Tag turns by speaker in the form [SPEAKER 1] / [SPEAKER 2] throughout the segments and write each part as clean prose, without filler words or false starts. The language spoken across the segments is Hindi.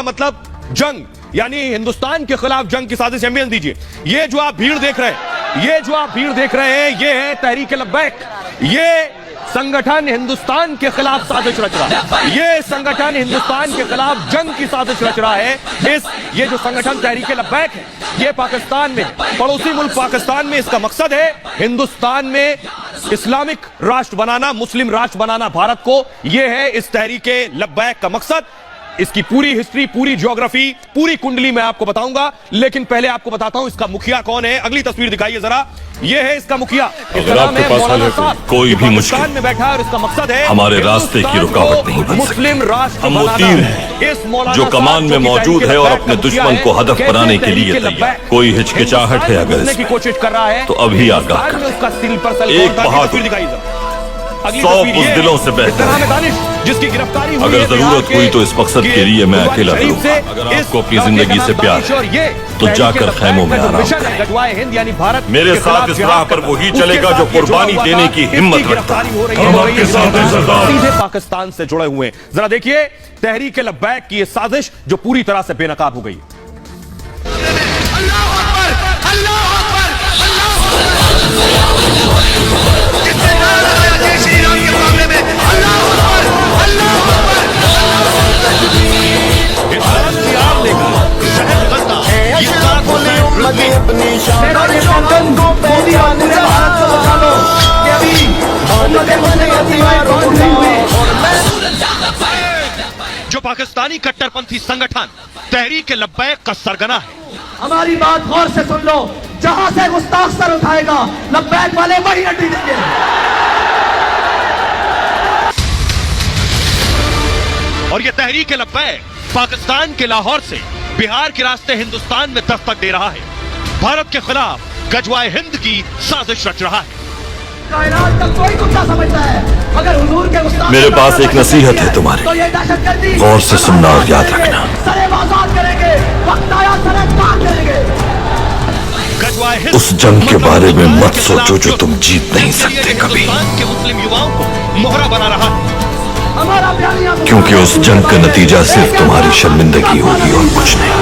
[SPEAKER 1] मतलब जंग, यानी हिंदुस्तान के खिलाफ जंग की साजिश अहमियत दीजिए। ये जो आप भीड़ देख रहे हैं, ये है तहरीक लब्बैक। ये संगठन हिंदुस्तान के खिलाफ साजिश रच रहा है, ये संगठन हिंदुस्तान के खिलाफ जंग की साजिश रच रहा है। ये जो संगठन तहरीक लब्बैक है, ये पाकिस्तान में, पड़ोसी मुल्क पाकिस्तान में, इसका मकसद है हिंदुस्तान में इस्लामिक राष्ट्र बनाना, मुस्लिम राष्ट्र बनाना भारत को। यह है इस तहरीक लब्बैक का मकसद। इसकी पूरी हिस्ट्री, पूरी ज्योग्राफी, पूरी कुंडली मैं आपको बताऊंगा, लेकिन पहले आपको बताता हूं इसका मुखिया कौन है। अगली तस्वीर दिखाइए जरा, ये है इसका मुखिया। इसका नाम है मौलाना साहब।
[SPEAKER 2] कोई भी मुश्किल
[SPEAKER 1] में बैठा है और इसका मकसद है
[SPEAKER 2] हमारे रास्ते की रुकावट नहीं बन
[SPEAKER 1] मुस्लिम राष्ट्र
[SPEAKER 2] हम वो तीर हैं जो कमान में मौजूद है और अपने दुश्मन को हदफ बनाने के लिए तैयार। कोई हिचकिचाहट है अगर
[SPEAKER 1] की कोशिश कर रहा है
[SPEAKER 2] तो अभी आगाह कर। एक बहादुर 100 बुज़दिलों से बेहतर,
[SPEAKER 1] जिसकी गिरफ्तारी हुई
[SPEAKER 2] अगर जरूरत हुई तो इस मकसद के लिए मैं अकेला लड़ूंगा। अगर आपको अपनी जिंदगी से प्यार है तो जाकर खैमों में आराम करें। मेरे साथ इस राह पर वही चलेगा जो कुर्बानी देने की हिम्मत रखता है। हम आपके साथ हैं सरदार।
[SPEAKER 1] सीधे पाकिस्तान से जुड़े हुए हैं। जरा देखिए तहरीक लब्बैक की ये साजिश जो पूरी तरह से बेनकाब हो गई। जो पाकिस्तानी कट्टरपंथी संगठन तहरीक लब्बैक का सरगना है।
[SPEAKER 3] हमारी बात गौर से सुन लो, जहां से गुस्ताख सर उठाएगा लब्बैक वाले वही अड्डी देंगे।
[SPEAKER 1] और ये तहरीक लब्बैक पाकिस्तान के लाहौर से बिहार के रास्ते हिंदुस्तान में दस्तक दे रहा है। भारत के खिलाफ गजवाए हिंद की साजिश रच रहा है।
[SPEAKER 3] कोई गुस्सा समझता है, अगर हुजूर के गुस्ताख
[SPEAKER 2] मेरे पास एक नसीहत है तुम्हारी,
[SPEAKER 3] तो ये दहशतगर्दी
[SPEAKER 2] गौर से सुनना और याद रखना।
[SPEAKER 3] सरेब आजाद करेंगे, वक्त आया सरेब काट करेंगे।
[SPEAKER 2] उस जंग के बारे में मत सोचो जो तुम जीत नहीं सकते कभी,
[SPEAKER 1] के मुस्लिम युवाओं को मोहरा बना रहा है।
[SPEAKER 2] क्योंकि उस जंग का नतीजा सिर्फ तुम्हारी शर्मिंदगी होगी और कुछ नहीं।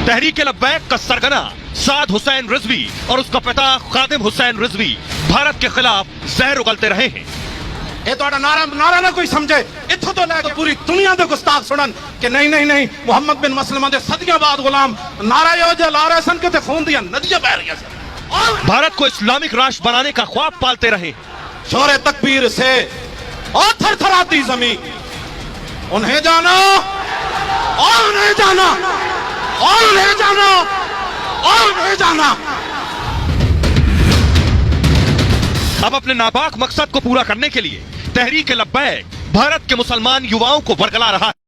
[SPEAKER 1] तहरीक लब्बैक का सरगना साद हुसैन रिजवी और उसका पिता खादिम हुसैन रिजवी भारत के खिलाफ जहर उगलते रहे हैं।
[SPEAKER 4] ਇਹ ਤੁਹਾਡਾ ਨਾਰਾ ਨਾ ਕੋਈ ਸਮਝੇ, ਇੱਥੋਂ ਤੋਂ ਲੈ ਕੇ ਪੂਰੀ ਦੁਨੀਆ ਦੇ ਗੁਸਤਾਖ ਸੁਣਨ ਕਿ ਨਹੀਂ ਮੁਹੰਮਦ ਬਿਨ ਮਸਲਮਾ ਦੇ ਸਦੀਆਂ ਬਾਅਦ ਗੁਲਾਮ ਨਾਰਾ ਇਹੋ ਜਿਹਾ ਲਾ ਰਹੇ ਸਨ ਕਿ ਤੇ ਖੂਨ ਦੀਆਂ ਨਦੀਆਂ ਬਹਿ ਰਹੀਆਂ ਸਨ।
[SPEAKER 1] भारत को इस्लामिक राष्ट्र बनाने का ख्वाब पालते रहे।
[SPEAKER 4] शोरे तकबीर से और थरथराती जमीन, उन्हें जाना और उन्हें जाना और उन्हें जाना और उन्हें जाना।
[SPEAKER 1] अब अपने नापाक मकसद को पूरा करने के लिए तहरीक लब्बैक भारत के मुसलमान युवाओं को बरगला रहा है।